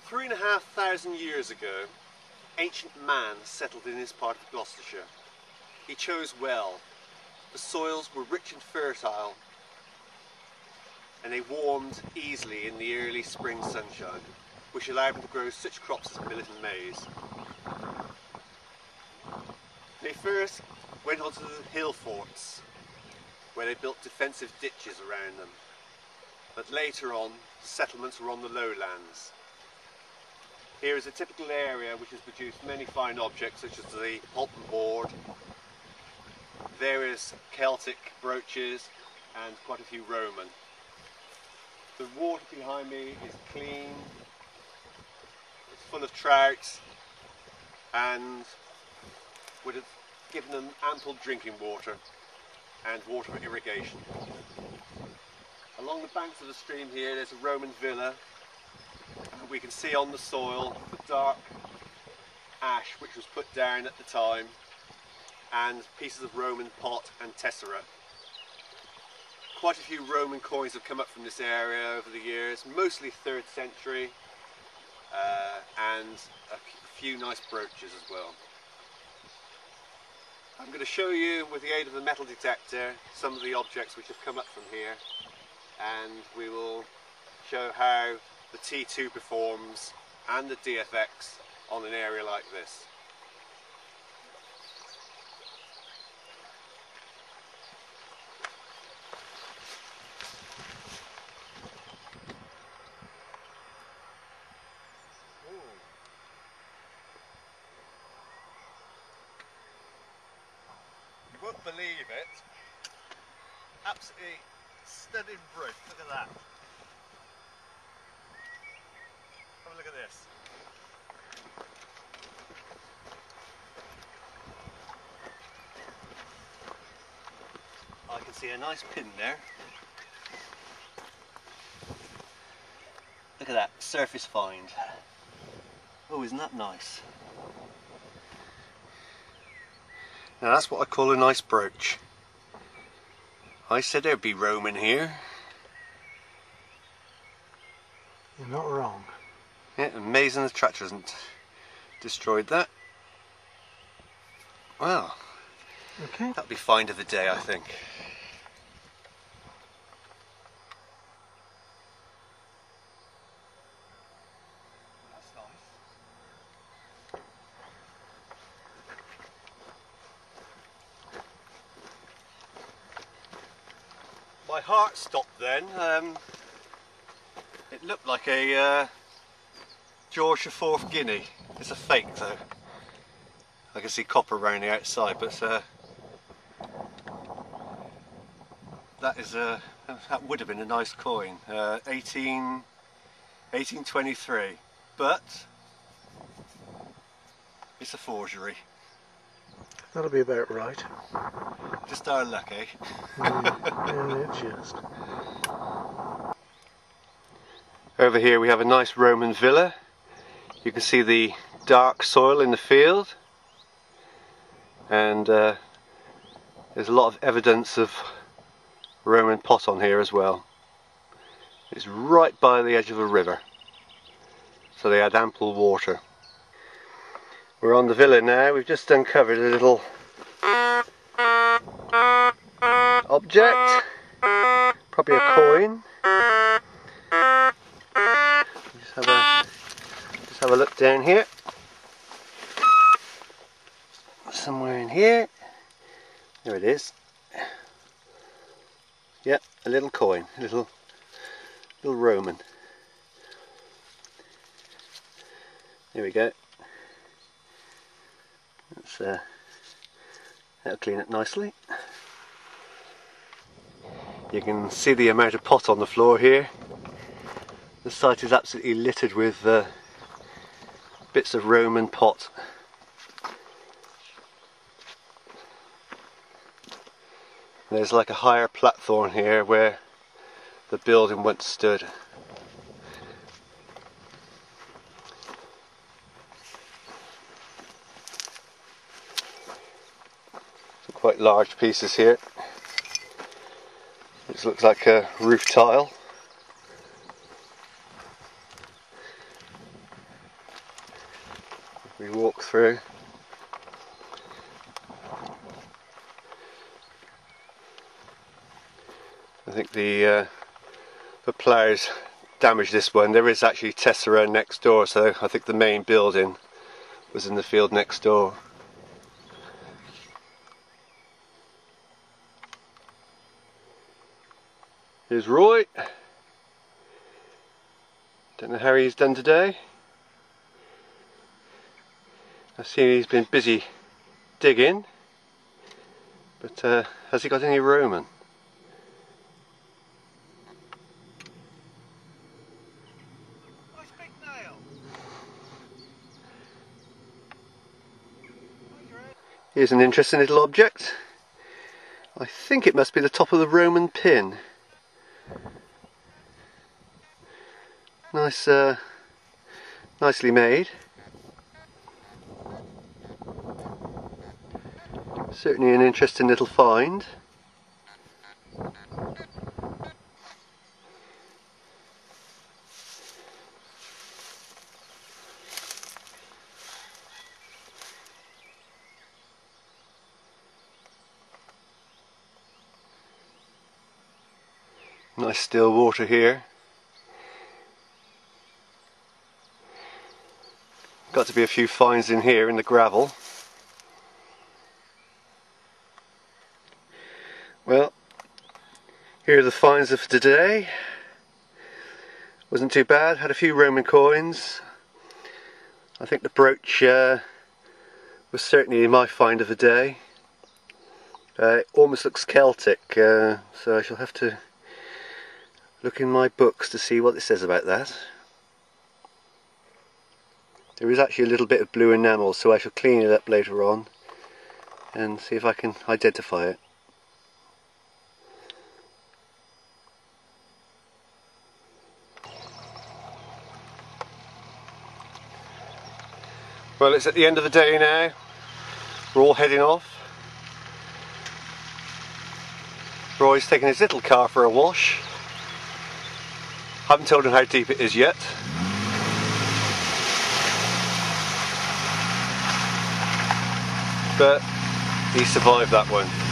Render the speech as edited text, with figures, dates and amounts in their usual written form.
3,500 years ago, ancient man settled in this part of Gloucestershire. He chose well. The soils were rich and fertile, and they warmed easily in the early spring sunshine, which allowed them to grow such crops as millet and maize. They first went on to the hill forts, where they built defensive ditches around them. But later on, settlements were on the lowlands. Here is a typical area which has produced many fine objects, such as the Halton board, various Celtic brooches, and quite a few Roman. The water behind me is clean, it's full of trout, and would have given them ample drinking water and water for irrigation. Along the banks of the stream here, there's a Roman villa. We can see on the soil the dark ash which was put down at the time, and pieces of Roman pot and tessera. Quite a few Roman coins have come up from this area over the years, mostly 3rd century, and a few nice brooches as well. I'm going to show you, with the aid of the metal detector, some of the objects which have come up from here, and we will show how the T2 performs and the DFX on an area like this. You won't believe it. Absolutely stunning brooch. Look at that. Have a look at this. I can see a nice pin there. Look at that, surface find. Oh, isn't that nice? Now that's what I call a nice brooch. I said there'd be Roman here. You're not wrong. Yeah, amazing the tractor hasn't destroyed that. Well, okay. That'll be find of the day, I think. That's nice. My heart stopped then. It looked like a George IV guinea. It's a fake though. I can see copper around the outside, but that would have been a nice coin. 1823, but it's a forgery. That'll be about right. Just our luck, eh? Yeah, just. Over here we have a nice Roman villa. You can see the dark soil in the field, and there's a lot of evidence of Roman pot on here as well. It's right by the edge of a river, so they had ample water. We're on the villa now. We've just uncovered a little object, probably a coin. Just have a look down here. Somewhere in here. There it is. Yep, a little coin, a little Roman. There we go. That'll clean it nicely. You can see the amount of pot on the floor here. The site is absolutely littered with bits of Roman pot. There's like a higher platform here where the building once stood. Some quite large pieces here. This looks like a roof tile. we walk through. I think the ploughs damaged this one. There is actually tessera next door, so I think the main building was in the field next door. Here's Roy. Don't know how he's done today. I've seen he's been busy digging, but has he got any Roman? Nice big nail. Here's an interesting little object. I think it must be the top of the Roman pin. Nice, nicely made. Certainly an interesting little find. Nice still water here. Got to be a few finds in here in the gravel. Well, here are the finds of today. Wasn't too bad, had a few Roman coins. I think the brooch was certainly my find of the day. It almost looks Celtic, so I shall have to look in my books to see what it says about that. There is actually a little bit of blue enamel, so I shall clean it up later on and see if I can identify it. Well, it's at the end of the day now. We're all heading off. Roy's taking his little car for a wash. Haven't told him how deep it is yet. But he survived that one.